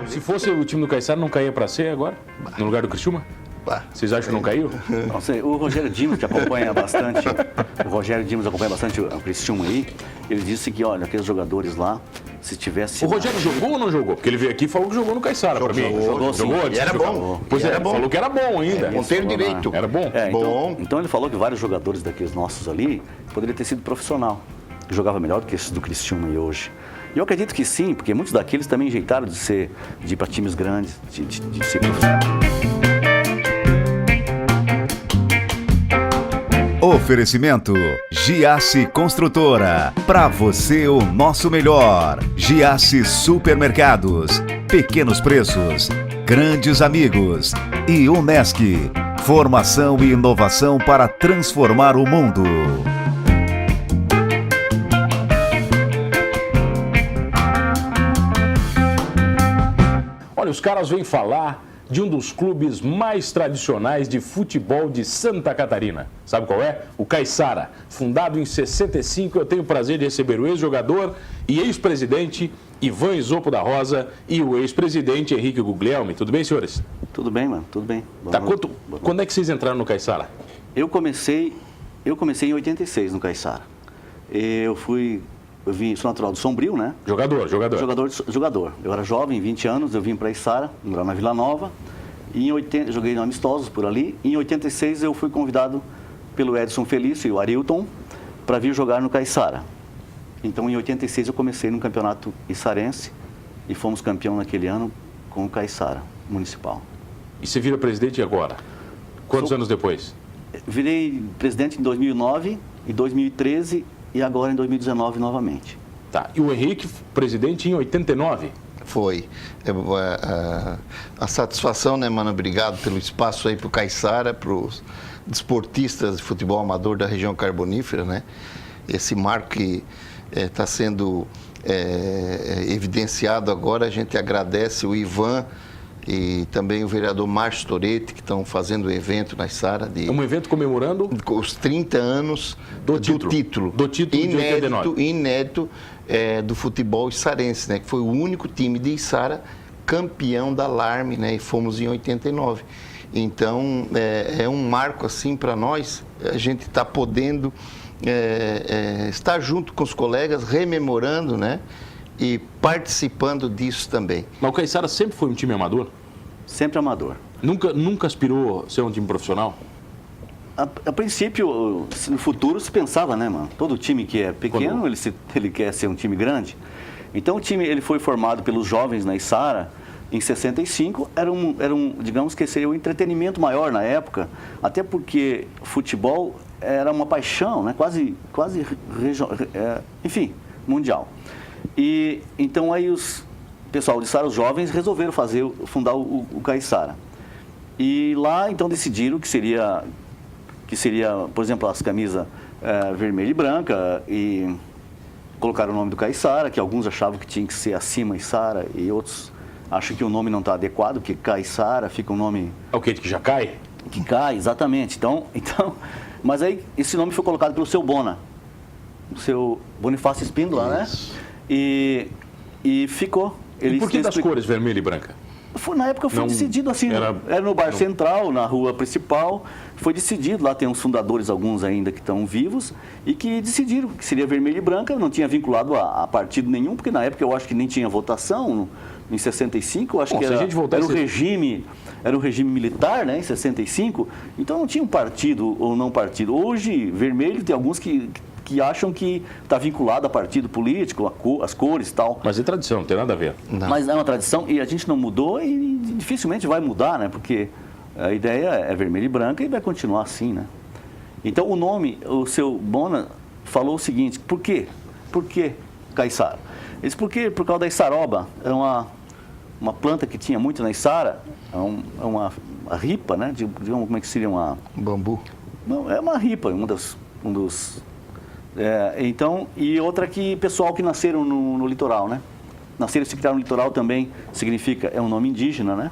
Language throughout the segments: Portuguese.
Se fosse o time do Caiçara, não caía para C agora? No lugar do Criciúma? Vocês acham que não caiu? Não sei, o Rogério Dimos, que acompanha bastante, o Criciúma aí, ele disse que, olha, aqueles jogadores lá, se tivesse... O Rogério jogou ou não jogou? Porque ele veio aqui e falou que jogou no Caiçara, para mim. Jogou, e era bom. Pois é, falou que era bom ainda. Ponteiro direito. Era bom? Então ele falou que vários jogadores daqueles nossos ali poderiam ter sido profissional. Jogava melhor do que esses do Criciúma aí hoje. E eu acredito que sim, porque muitos daqueles também jeitaram de ir para times grandes, de ser profissional. Oferecimento Giasse Construtora. Para você o nosso melhor. Giasse Supermercados. Pequenos preços. Grandes amigos. E Unesc. Formação e inovação para transformar o mundo. Olha, os caras vêm falar de um dos clubes mais tradicionais de futebol de Santa Catarina. Sabe qual é? O Caiçara. Fundado em 65, eu tenho o prazer de receber o ex-jogador e ex-presidente Ivan Esopo da Rosa e o ex-presidente Henrique Guglielmi. Tudo bem, senhores? Tudo bem, mano. Tudo bem. Tá, quando é que vocês entraram no Caiçara? Eu comecei em 86 no Caiçara. Sou natural do Sombrio, né? Jogador. Eu era jovem, 20 anos, eu vim para Içara, morar na Vila Nova. E joguei no Amistosos por ali. E em 86 eu fui convidado pelo Edson Felício e o Arilton para vir jogar no Caiçara. Então em 86 eu comecei no campeonato içarense e fomos campeão naquele ano com o Caiçara Municipal. E você vira presidente agora? Quantos anos depois? Virei presidente em 2009, em 2013 e agora em 2019 novamente. Tá. E o Henrique, presidente em 89? Foi. A satisfação, né, mano? Obrigado pelo espaço aí pro Caiçara, pros desportistas de futebol amador da região carbonífera, né? Esse marco que está sendo evidenciado agora, a gente agradece o Ivan e também o vereador Márcio Toretti, que estão fazendo o evento na Içara. É um evento comemorando os 30 anos do título inédito do futebol içarense, né? Que foi o único time de Içara campeão da Larme, né? E fomos em 89. Então, é um marco assim para nós. A gente está podendo estar junto com os colegas, rememorando, né? E participando disso também. Mas o Caiçara sempre foi um time amador? Sempre amador. Nunca aspirou a ser um time profissional? A princípio, no futuro se pensava, né, mano? Todo time que é pequeno, ele quer ser um time grande. Então o time ele foi formado pelos jovens na Içara em 65, era um, digamos que seria um entretenimento maior na época, até porque futebol era uma paixão, né? Quase enfim, mundial. E então aí o pessoal de Içara, os jovens, resolveram fundar o Caiçara. E lá então decidiram que seria, por exemplo, as camisas vermelha e branca, e colocaram o nome do Caiçara, que alguns achavam que tinha que ser acima Içara, e outros acham que o nome não está adequado, porque Caiçara fica um nome... É o que que já cai? Que cai, exatamente. Então, mas aí esse nome foi colocado pelo seu Bona, o seu Bonifácio Espíndola, né? E ficou. E por que das cores vermelha e branca? Na época foi decidido assim, era no Bar Central, na rua principal, foi decidido, lá tem uns fundadores, alguns ainda que estão vivos, e que decidiram que seria vermelho e branca, não tinha vinculado a partido nenhum, porque na época eu acho que nem tinha votação, em 65, eu acho que era o regime militar, né, em 65, então não tinha um partido ou não partido. Hoje, vermelho, tem alguns que acham que está vinculado a partido político, as cores e tal. Mas é tradição, não tem nada a ver. Não. Mas é uma tradição e a gente não mudou e dificilmente vai mudar, né? Porque a ideia é vermelho e branca e vai continuar assim, né? Então o nome, o seu Bona falou o seguinte, por quê? Por que Caiçara? Ele disse, por causa da içaroba, é uma planta que tinha muito na Içara, é uma ripa, né? Digamos, como é que seria uma... Bambu. Não, é uma ripa, um dos então, e outra que pessoal que nasceram no litoral, né? Nasceram e se criaram no litoral também significa, é um nome indígena, né?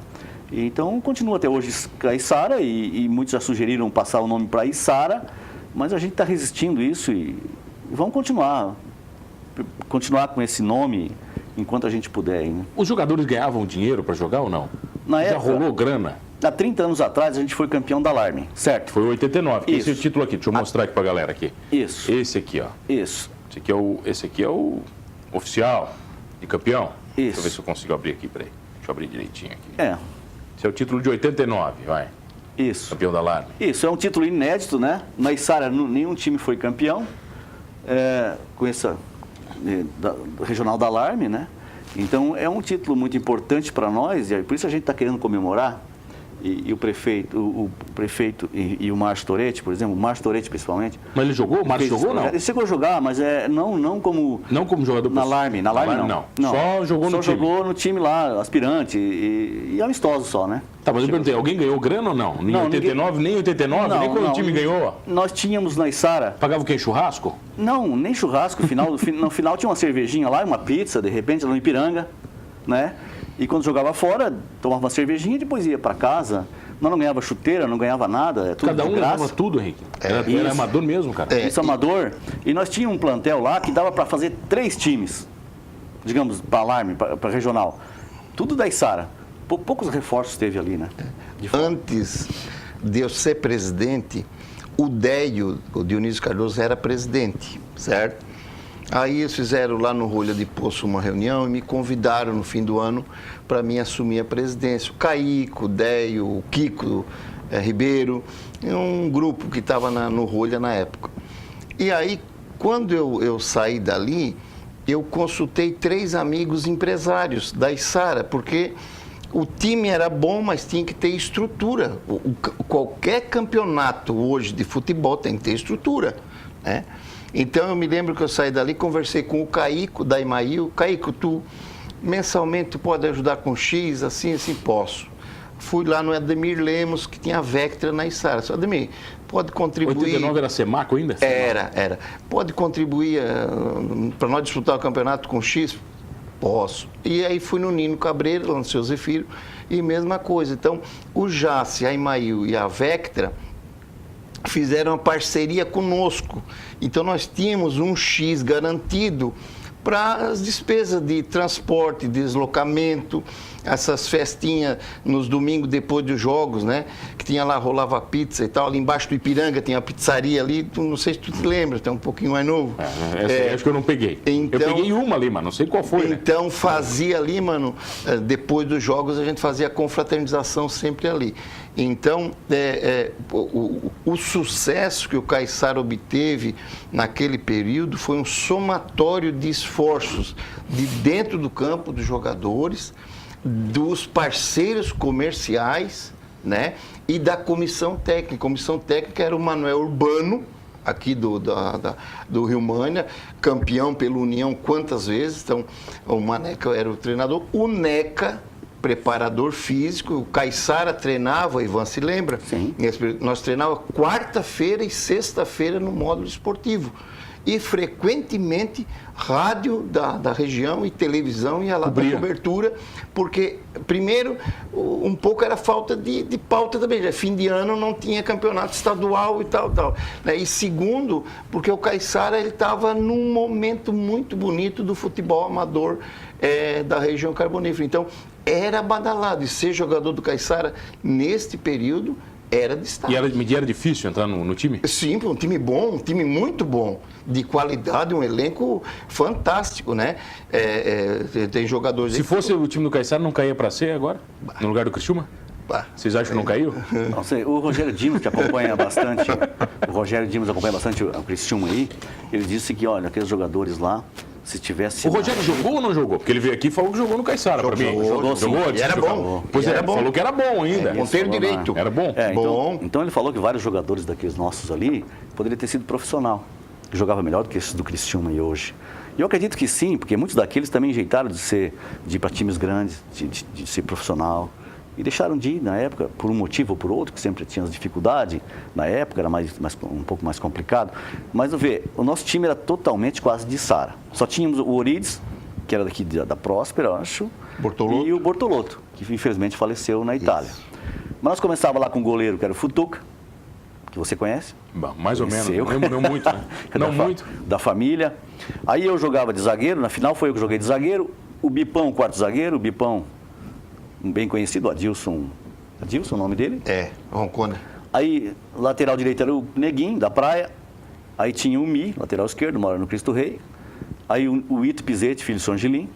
E, então, continua até hoje Caiçara e muitos já sugeriram passar o nome para Içara, mas a gente está resistindo isso e vamos continuar com esse nome enquanto a gente puder aí, né? Os jogadores ganhavam dinheiro para jogar ou não? Na Já época, rolou grana? há 30 anos atrás, a gente foi campeão da Alarme, certo? Foi 89. Isso. Esse é o título aqui. Deixa eu mostrar aqui pra galera aqui. Isso. Esse aqui, ó. Isso. Esse aqui é o oficial de campeão. Isso. Deixa eu ver se eu consigo abrir aqui, peraí. Deixa eu abrir direitinho aqui. É. Esse é o título de 89, vai. Isso. Campeão da Alarme. Isso, é um título inédito, né? Na Içara, nenhum time foi campeão, com essa regional da Alarme, né? Então, é um título muito importante para nós, e por isso a gente está querendo comemorar. E o prefeito e o Márcio Toretti, por exemplo, o Márcio Toretti principalmente. Mas ele jogou? O Márcio jogou ou não? Ele chegou a jogar, mas não como... Não como jogador Na Alarme não. Só jogou no time? Só jogou no time lá, aspirante e amistoso só, né? Tá, mas eu perguntei, alguém ganhou grana ou não? Nem 89, nem 89? Nem quando o time ganhou? Nós tínhamos na Içara... Pagava o quê? Churrasco? Não, nem churrasco. No final tinha uma cervejinha lá, uma pizza, de repente, lá no Ipiranga, né? E quando jogava fora, tomava uma cervejinha e depois ia para casa. Mas não ganhava chuteira, não ganhava nada. Tudo Cada um de graça. levava tudo, Henrique. Era amador mesmo, cara. Isso, amador. E nós tínhamos um plantel lá que dava para fazer 3 times. Digamos, para Alarme, para regional. Tudo da Içara. Poucos reforços teve ali, né? Antes de eu ser presidente, o Déio, o Dionísio Cardoso, era presidente, certo? Aí eles fizeram lá no Rolha de Poço uma reunião e me convidaram no fim do ano para mim assumir a presidência. O Caico, o Déio, o Kiko Ribeiro, um grupo que estava no Rolha na época. E aí, quando eu saí dali, eu consultei 3 amigos empresários da Içara, porque o time era bom, mas tinha que ter estrutura. Qualquer campeonato hoje de futebol tem que ter estrutura, né? Então, eu me lembro que eu saí dali, conversei com o Caico, da Imail. Caico, tu mensalmente tu pode ajudar com X, assim, posso. Fui lá no Ademir Lemos, que tinha a Vectra na Içara. Só, Ademir, pode contribuir... 89 era Semaco ainda? Era. Pode contribuir para nós disputar o campeonato com X? Posso. E aí fui no Nino Cabreira, lá no seu Zefiro, e mesma coisa. Então, o Jace, a Imail e a Vectra fizeram uma parceria conosco. Então, nós tínhamos um X garantido para as despesas de transporte, deslocamento, essas festinhas nos domingos depois dos jogos, né? Que tinha lá, rolava pizza e tal. Ali embaixo do Ipiranga tinha uma pizzaria ali. Não sei se tu te lembra, tu é um pouquinho mais novo. Acho que eu não peguei. Então, eu peguei uma ali, mas não sei qual foi, então, fazia ali, mano, depois dos jogos a gente fazia a confraternização sempre ali. Então, o sucesso que o Caiçara obteve naquele período foi um somatório de esforços de dentro do campo dos jogadores, dos parceiros comerciais, né, e da comissão técnica. A comissão técnica era o Manuel Urbano, aqui do Rio Mânia, campeão pela União quantas vezes. Então, o Maneca era o treinador, o Neca, preparador físico, o Caiçara treinava, o Ivan se lembra? Sim. Nós treinava quarta-feira e sexta-feira no módulo esportivo. E frequentemente rádio da região e televisão ia lá para cobertura, porque primeiro um pouco era falta de pauta também, fim de ano não tinha campeonato estadual e tal, né? E segundo, porque o Caiçara ele estava num momento muito bonito do futebol amador da região carbonífera, então era badalado, e ser jogador do Caiçara neste período era destaque. E era difícil entrar no time? Sim, um time bom, um time muito bom, de qualidade, um elenco fantástico, né? Tem jogadores... Se fosse o time do Caiçara, não caía para C agora? No lugar do Criciúma? Vocês acham que não caiu? Não sei, o Rogério Dimos, que acompanha bastante, o Criciúma aí, ele disse que, olha, aqueles jogadores lá, se tivesse... O Rogério jogou ou não jogou? Porque ele veio aqui e falou que jogou no Caiçara para mim. Jogou, e era bom. Pois era bom. Falou que era bom ainda. Ponteiro direito. Era bom? Então ele falou que vários jogadores daqueles nossos ali poderiam ter sido profissional, que jogava melhor do que esses do Criciúma aí hoje. E eu acredito que sim, porque muitos daqueles também enjeitaram de ir para times grandes, de ser profissional. E deixaram de ir na época, por um motivo ou por outro, que sempre tinha dificuldade. Na época era um pouco mais complicado. Mas, o nosso time era totalmente quase de Içara. Só tínhamos o Orides, que era daqui da Próspera, eu acho. Bortolotto. E o Bortolotto, que infelizmente faleceu na Itália. Isso. Mas nós começávamos lá com o goleiro, que era o Futuca, que você conhece. Bom, mais ou menos, não muito, né? Não muito. Da família. Aí eu jogava de zagueiro, na final foi eu que joguei de zagueiro. o Bipão, quarto zagueiro, o Bipão, um bem conhecido, Adilson. Adilson, o nome dele? Roncone. Aí, lateral direito era o Neguinho, da Praia. Aí tinha o Mi, lateral esquerdo, mora no Cristo Rei. Aí o Ito Pizete, filho de São Angelim.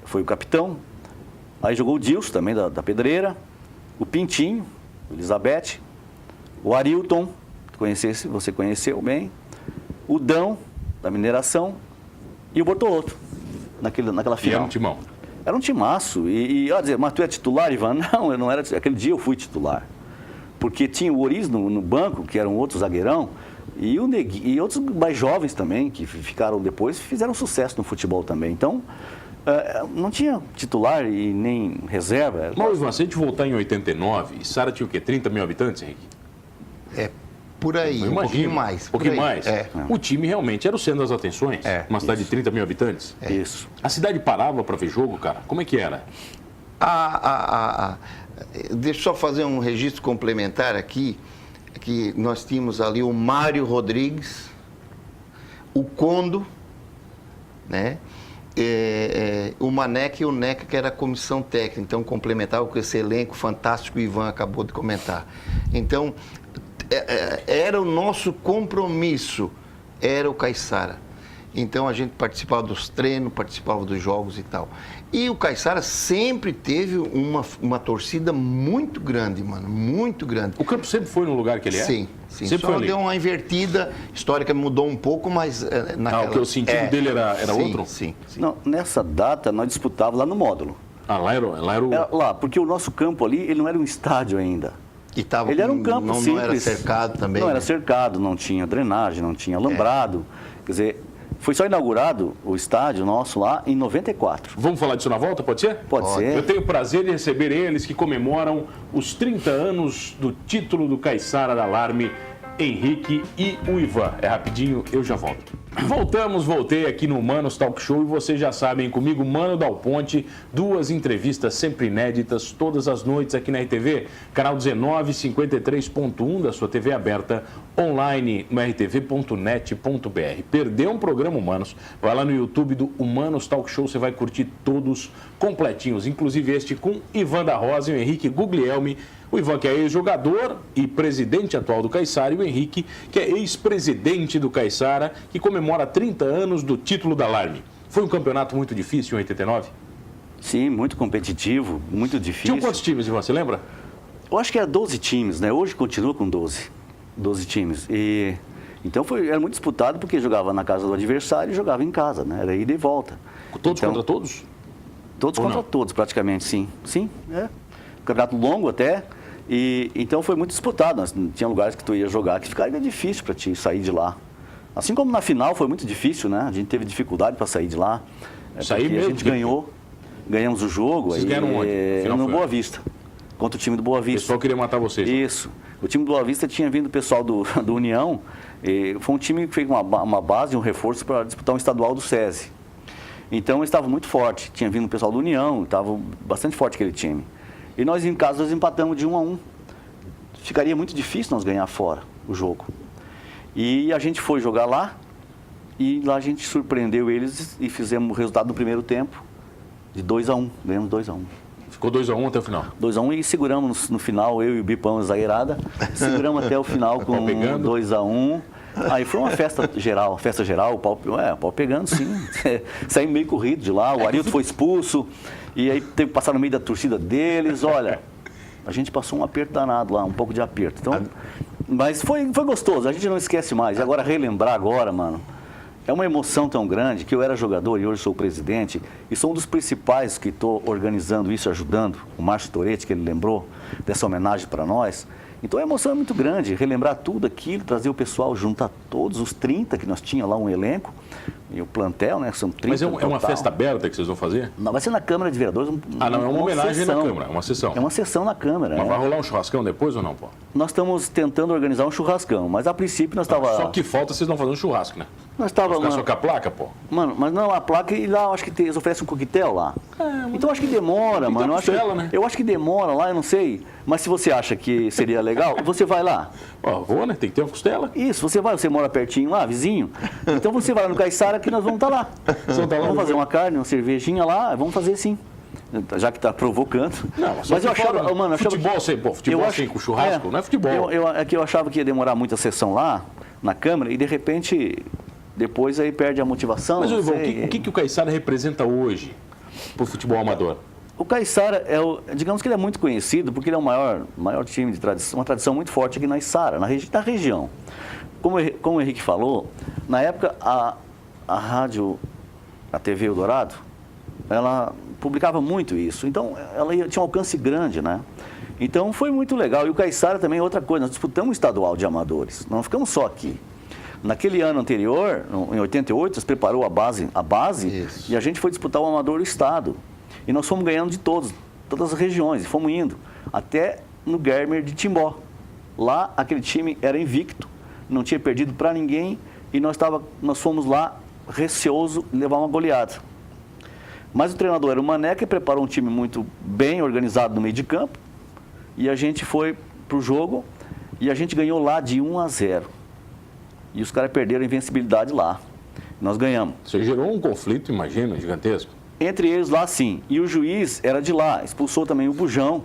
Foi o capitão. Aí jogou o Dilson, também da Pedreira. O Pintinho, Elizabeth. O Arilton, você conheceu bem. O Dão, da Mineração. E o Bortolotto, naquela final. E era um timão. Era um timaço. Dizer, mas tu é titular, Ivan? Não, eu não era. Aquele dia eu fui titular. Porque tinha o Oriz no banco, que era um outro zagueirão, e outros mais jovens também, que ficaram depois, fizeram sucesso no futebol também. Então, não tinha titular e nem reserva. Mas, Ivan, se a gente voltar em 89, Sara tinha o quê? 30 mil habitantes, Henrique? Por aí, um pouquinho mais. Um pouquinho mais. O time realmente era o centro das atenções. Uma cidade de 30 mil habitantes. Isso. A cidade parava para ver jogo, cara? Como é que era? Deixa eu só fazer um registro complementar aqui, que nós tínhamos ali o Mário Rodrigues, o Condo, né? O Maneca e o Neca, que era a comissão técnica, então complementava com esse elenco fantástico que o Ivan acabou de comentar. Então, era o nosso compromisso, era o Caiçara. Então a gente participava dos treinos, participava dos jogos e tal. E o Caiçara sempre teve uma torcida muito grande, mano, muito grande. O campo sempre foi no lugar que ele é? Sim. Sempre Só foi ali. deu uma invertida, histórica mudou um pouco, mas naquela... Porque o sentido dele era outro? Sim. Não, nessa data nós disputávamos lá no módulo. Lá era o... Era lá, porque o nosso campo ali, ele não era um estádio ainda. Ele era um campo simples. Não era cercado também? Não era cercado, não tinha drenagem, não tinha alambrado. Quer dizer, foi só inaugurado o estádio nosso lá em 94. Vamos falar disso na volta, pode ser? Pode ser. Eu tenho o prazer de receber eles que comemoram os 30 anos do título do Caiçara da Alarme, Henrique e o Ivan. É rapidinho, eu já volto. Voltei aqui no Manos Talk Show e vocês já sabem, comigo, Mano Dal Ponte, 2 entrevistas sempre inéditas, todas as noites aqui na RTV, canal 1953.1 da sua TV aberta, online no rtv.net.br. Perdeu um programa Humanos? Vai lá no YouTube do Humanos Talk Show, você vai curtir todos completinhos, inclusive este com Ivan da Rosa e o Henrique Guglielmi. O Ivan, que é ex-jogador e presidente atual do Caiçara, e o Henrique, que é ex-presidente do Caiçara, que comemora 30 anos do título da Alarme. Foi um campeonato muito difícil em 89? Sim, muito competitivo, muito difícil. Tinham quantos times, Ivan, você lembra? Eu acho que era 12 times, né? Hoje continua com 12 times. Então era muito disputado porque jogava na casa do adversário e jogava em casa, né? Era ida e volta. Todos contra todos? Todos contra todos, praticamente, sim. Sim, campeonato longo até. Então foi muito disputado. Tinha lugares que tu ia jogar que ficaria difícil para ti sair de lá. Assim como na final foi muito difícil, né? A gente teve dificuldade para sair de lá. Sair mesmo? A gente ganhamos o jogo. Vocês ganharam onde? No Boa Vista. Contra o time do Boa Vista. O pessoal queria matar vocês. Isso. O time do Boa Vista tinha vindo o pessoal do União. Foi um time que fez uma base, um reforço para disputar um estadual do SESI. Então estava muito forte. Tinha vindo o pessoal do União, estava bastante forte aquele time. E nós em casa nós empatamos de 1-1. Ficaria muito difícil nós ganhar fora o jogo. E a gente foi jogar lá, e lá a gente surpreendeu eles e fizemos o resultado no primeiro tempo de 2-1. Ganhamos 2-1. Ficou 2-1 até o final? 2-1 e seguramos no final, eu e o Bipão, a zagueirada, seguramos até o final com 2-1. Aí foi uma festa geral, o pau pegando, sim. Saímos meio corrido de lá, o Arilton foi expulso, e aí teve que passar no meio da torcida deles, olha, a gente passou um aperto danado lá, um pouco de aperto. Então, mas foi gostoso, a gente não esquece mais. E agora, relembrar agora, mano, é uma emoção tão grande que eu era jogador e hoje sou presidente, e sou um dos principais que estou organizando isso, ajudando, o Márcio Toretti, que ele lembrou dessa homenagem para nós. Então a emoção é muito grande, relembrar tudo aquilo, trazer o pessoal, juntar todos os 30 que nós tínhamos lá, um elenco, e o plantel, né, são 30. Mas é uma festa aberta que vocês vão fazer? Não, vai ser na Câmara de Vereadores. Não é uma homenagem na Câmara, é uma sessão. É uma sessão na Câmara. Mas vai rolar um churrascão depois ou não, pô? Nós estamos tentando organizar um churrascão, mas a princípio nós estávamos... Só que falta vocês não fazer um churrasco, né? Nós estávamos... Ficar só com a placa, pô? Mano, mas não, a placa, e lá eu acho que eles oferecem um coquetel lá. Então acho que demora, mano. Eu acho que demora lá, eu não sei. Mas se você acha que seria legal... legal, você vai lá. Vou, né? Tem que ter uma costela. Isso, você mora pertinho lá, vizinho. Então você vai lá no Caiçara que nós vamos estar lá. Vamos fazer uma carne, uma cervejinha lá, vamos fazer sim. Já que está provocando. Não, mas eu achava, mano, futebol sem com churrasco, não é futebol. Eu achava que ia demorar muito a sessão lá, na Câmara, e de repente, depois aí perde a motivação. Mas, Ivan, o que o Caiçara representa hoje para o futebol amador? O Caiçara, digamos que ele é muito conhecido, porque ele é o maior time de tradição, uma tradição muito forte aqui na Içara, na região. Como o Henrique falou, na época, a rádio, a TV Eldorado, ela publicava muito isso, então ela tinha um alcance grande, né? Então foi muito legal. E o Caiçara também é outra coisa, nós disputamos o estadual de amadores, não ficamos só aqui. Naquele ano anterior, em 88, nós preparou a base e a gente foi disputar o amador do estado. E nós fomos ganhando de todas as regiões, e fomos indo até no Germer de Timbó. Lá aquele time era invicto, não tinha perdido para ninguém e nós fomos lá receoso de levar uma goleada. Mas o treinador era o Mané, que preparou um time muito bem organizado no meio de campo. E a gente foi para o jogo e a gente ganhou lá de 1-0. E os caras perderam a invencibilidade lá. Nós ganhamos. Você gerou um conflito, imagina, gigantesco. Entre eles lá, sim. E o juiz era de lá. Expulsou também o Bujão.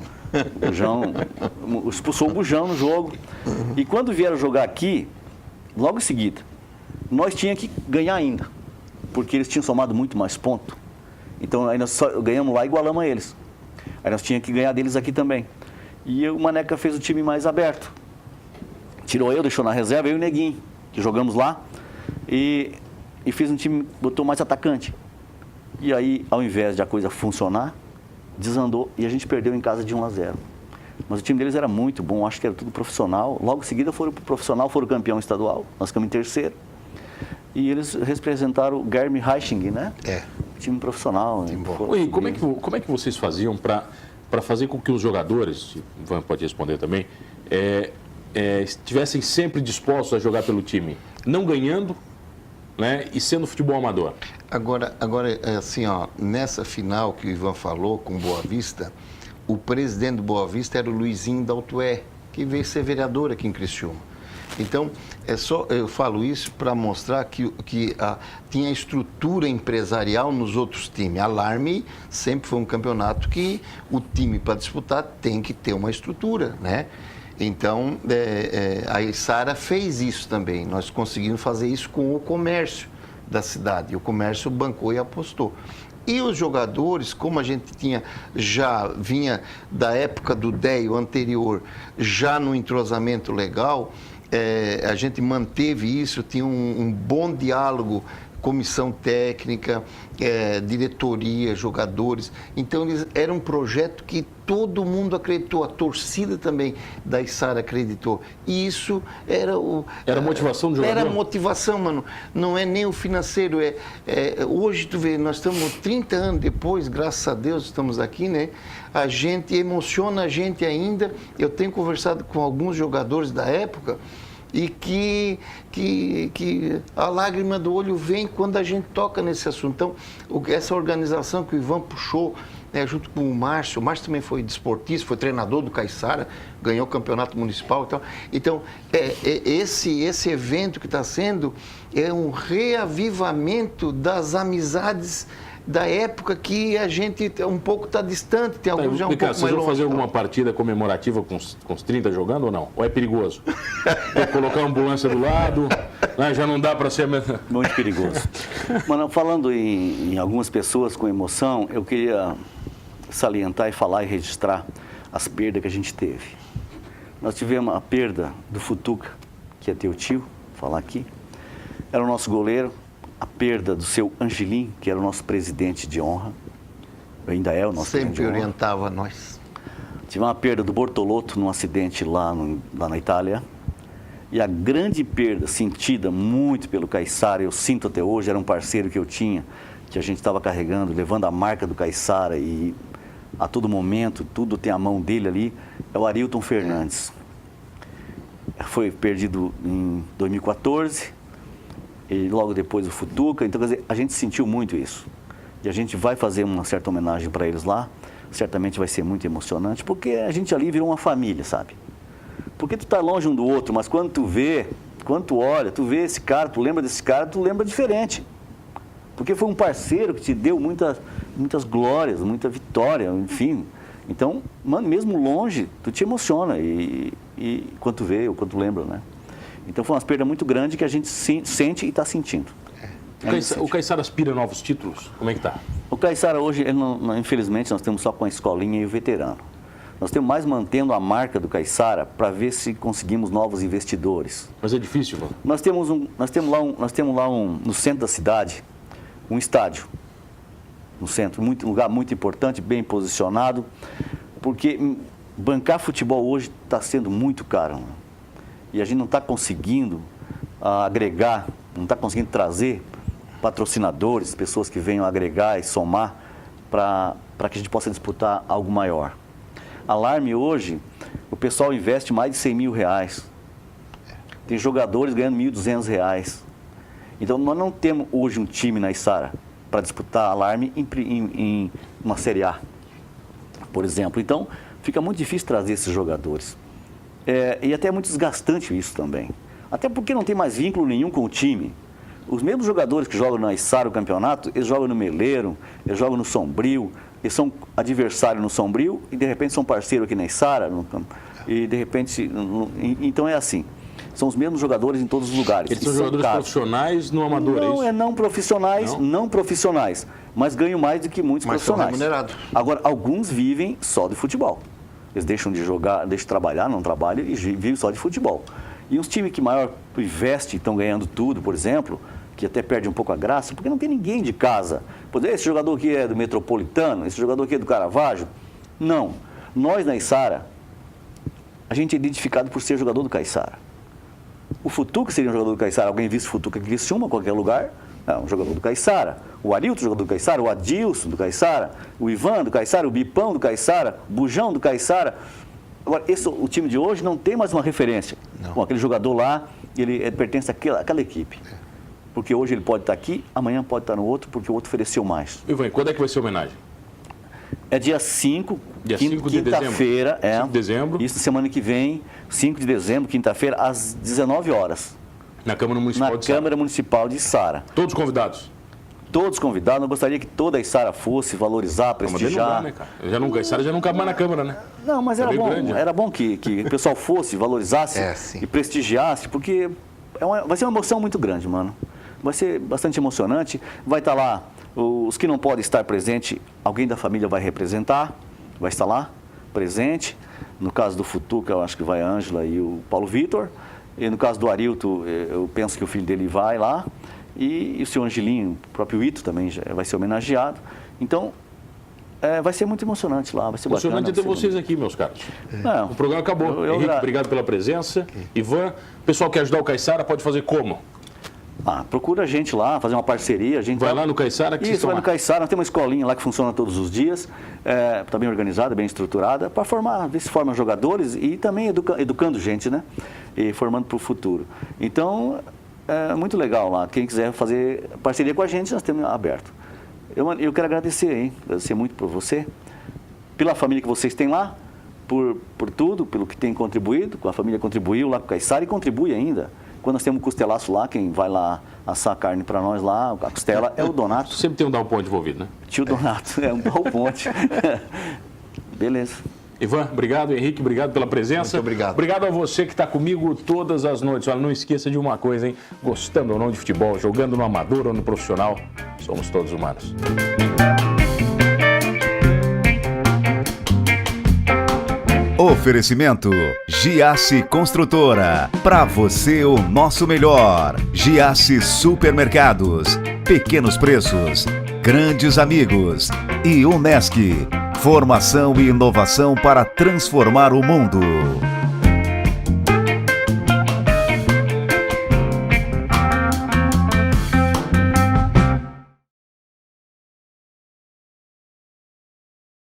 Expulsou o Bujão no jogo. E quando vieram jogar aqui, logo em seguida, nós tínhamos que ganhar ainda. Porque eles tinham somado muito mais pontos. Então, aí nós só ganhamos lá e igualamos a eles. Aí nós tínhamos que ganhar deles aqui também. E o Maneca fez o time mais aberto. Tirou eu, deixou na reserva, eu e o Neguinho, que jogamos lá. E fez um time, botou mais atacante. E aí, ao invés de a coisa funcionar, desandou e a gente perdeu em casa de 1-0. Mas o time deles era muito bom, acho que era tudo profissional. Logo em seguida foram pro profissional, foram campeão estadual. Nós ficamos em terceiro. E eles representaram o Germe Reiching, né? Time profissional. Oi, como é que vocês faziam para fazer com que os jogadores, o Ivan pode responder também, estivessem sempre dispostos a jogar pelo time, não ganhando, né, e sendo futebol amador? Agora assim, nessa final que o Ivan falou com Boa Vista, o presidente do Boa Vista era o Luizinho Daltué, que veio ser vereador aqui em Criciúma. Então, eu falo isso para mostrar que tinha estrutura empresarial nos outros times. A Larme sempre foi um campeonato que o time, para disputar, tem que ter uma estrutura, né? Então, a Içara fez isso também. Nós conseguimos fazer isso com o comércio da cidade. E o comércio bancou e apostou. E os jogadores, como a gente vinha da época do DEI, o anterior, já no entrosamento legal, a gente manteve isso, tinha um bom diálogo, comissão técnica, diretoria, jogadores. Então, era um projeto que todo mundo acreditou, a torcida também da Içara acreditou. E isso era Era a motivação do jogador? Era a motivação, mano. Não é nem o financeiro. Hoje, tu vê, nós estamos 30 anos depois, graças a Deus, estamos aqui, né? A gente emociona a gente ainda. Eu tenho conversado com alguns jogadores da época e que a lágrima do olho vem quando a gente toca nesse assunto. Então, essa organização que o Ivan puxou, junto com o Márcio também foi desportista, foi treinador do Caiçara, ganhou o campeonato municipal e tal. Então, esse evento que está sendo é um reavivamento das amizades da época que a gente um pouco está distante, tem alguns já um pouco mais longe. Vocês vão fazer alguma partida comemorativa com os 30 jogando ou não? Ou é perigoso? Colocar uma ambulância do lado, né? Já não dá para ser... Muito perigoso. Mano, falando em algumas pessoas com emoção, eu queria salientar e falar e registrar as perdas que a gente teve. Nós tivemos a perda do Futuca, que é teu tio, falar aqui. Era o nosso goleiro. A perda do seu Angelim, que era o nosso presidente de honra. Ainda é o nosso presidente de honra. Sempre orientava nós. Tivemos uma perda do Bortolotto num acidente lá na Itália. E a grande perda sentida muito pelo Caiçara, eu sinto até hoje, era um parceiro que eu tinha, que a gente estava carregando, levando a marca do Caiçara e a todo momento, tudo tem a mão dele ali, é o Arilton Fernandes. Foi perdido em 2014. E logo depois o Futuca, então quer dizer, a gente sentiu muito isso. E a gente vai fazer uma certa homenagem para eles lá, certamente vai ser muito emocionante, porque a gente ali virou uma família, sabe? Porque tu tá longe um do outro, mas quando tu vê, quando tu olha, tu vê esse cara, tu lembra desse cara, tu lembra diferente. Porque foi um parceiro que te deu muitas glórias, muita vitória, enfim. Então, mano, mesmo longe, tu te emociona e quando tu vê ou quando tu lembra, né? Então foi uma perda muito grande que a gente sente e está sentindo. O Caiçara aspira a novos títulos? Como é que tá? O Caiçara hoje, infelizmente, nós temos só com a escolinha e o veterano. Nós temos mais mantendo a marca do Caiçara para ver se conseguimos novos investidores. Mas é difícil, mano. Nós temos lá no centro da cidade, um estádio. No centro, um lugar muito importante, bem posicionado, porque bancar futebol hoje está sendo muito caro. Mano. E a gente não está conseguindo agregar, não está conseguindo trazer patrocinadores, pessoas que venham agregar e somar para que a gente possa disputar algo maior. Alarme hoje, o pessoal investe mais de 100 mil reais. Tem jogadores ganhando R$1.200. Então, nós não temos hoje um time na Içara para disputar Alarme em uma Série A, por exemplo. Então, fica muito difícil trazer esses jogadores. E até é muito desgastante isso também. Até porque não tem mais vínculo nenhum com o time. Os mesmos jogadores que jogam na Içara o campeonato, eles jogam no Meleiro, eles jogam no Sombrio, eles são adversários no Sombrio e de repente são parceiros aqui na Içara, e de repente, então é assim. São os mesmos jogadores em todos os lugares. Eles são jogadores profissionais no amador, não, é não profissionais, não profissionais, mas ganham mais do que muitos profissionais. São remunerados. Agora, alguns vivem só de futebol. Eles deixam de jogar, deixam de trabalhar, não trabalham e vivem só de futebol. E uns times que maior investe e estão ganhando tudo, por exemplo, que até perde um pouco a graça, porque não tem ninguém de casa. Por exemplo, esse jogador aqui é do Metropolitano, esse jogador aqui é do Caravaggio. Não. Nós, na Içara, a gente é identificado por ser jogador do Caiçara. O Futuca seria um jogador do Caiçara. Alguém visse o Futuca aqui em Criciúma, qualquer lugar, é um jogador do Caiçara. O Arilton, jogador do Caiçara. O Adilson, do Caiçara. O Ivan, do Caiçara. O Bipão, do Caiçara. O Bujão, do Caiçara. Agora, o time de hoje não tem mais uma referência. Bom, aquele jogador lá, ele pertence àquela equipe. Porque hoje ele pode estar aqui, amanhã pode estar no outro, porque o outro ofereceu mais. Ivan, quando é que vai ser a homenagem? É dia 5, quinta-feira. 5 de dezembro. Isso, semana que vem, 5 de dezembro, quinta-feira, às 19 horas. Na Câmara Municipal de Içara. Na Câmara Municipal de Içara. Todos convidados? Todos convidados. Eu gostaria que toda a Içara fosse valorizar, prestigiar. Não, né, cara? Içara já não cabe mais na Câmara, né? Não, mas era bom que o pessoal fosse, valorizasse e prestigiasse, porque vai ser uma emoção muito grande, mano. Vai ser bastante emocionante. Vai estar lá, os que não podem estar presentes, alguém da família vai representar, vai estar lá, presente. No caso do Futuca, eu acho que vai a Ângela e o Paulo Vitor. E no caso do Arilton, eu penso que o filho dele vai lá. E o seu Angelinho, o próprio Ito também vai ser homenageado. Então, vai ser muito emocionante lá. Vai ser emocionante bacana, ter vocês aqui, meus caros. Não, o programa acabou. Henrique, obrigado pela presença. Ivan, o pessoal que quer ajudar o Caiçara pode fazer como? Procura a gente lá, fazer uma parceria. A gente vai lá no Caiçara? Isso, vai no Caiçara. Nós temos uma escolinha lá que funciona todos os dias. Está bem organizada, bem estruturada, para ver se forma jogadores e também educando gente, né? E formando para o futuro. Então, é muito legal lá. Quem quiser fazer parceria com a gente, nós temos aberto. Eu quero agradecer, hein? Agradecer muito por você, pela família que vocês têm lá, por tudo, pelo que tem contribuído. A família contribuiu lá com o Caiçara e contribui ainda. Quando nós temos um costelaço lá, quem vai lá assar carne para nós lá, a costela é o Donato. Sempre tem um Dal Ponte envolvido, né? Tio Donato, um Dal Ponte. Beleza. Ivan, obrigado. Henrique, obrigado pela presença. Muito obrigado. Obrigado a você que está comigo todas as noites. Olha, não esqueça de uma coisa, hein? Gostando ou não de futebol, jogando no amador ou no profissional, somos todos humanos. Oferecimento Giasse Construtora. Para você o nosso melhor. Giasse Supermercados. Pequenos preços. Grandes amigos. E Unesc. Formação e inovação para transformar o mundo.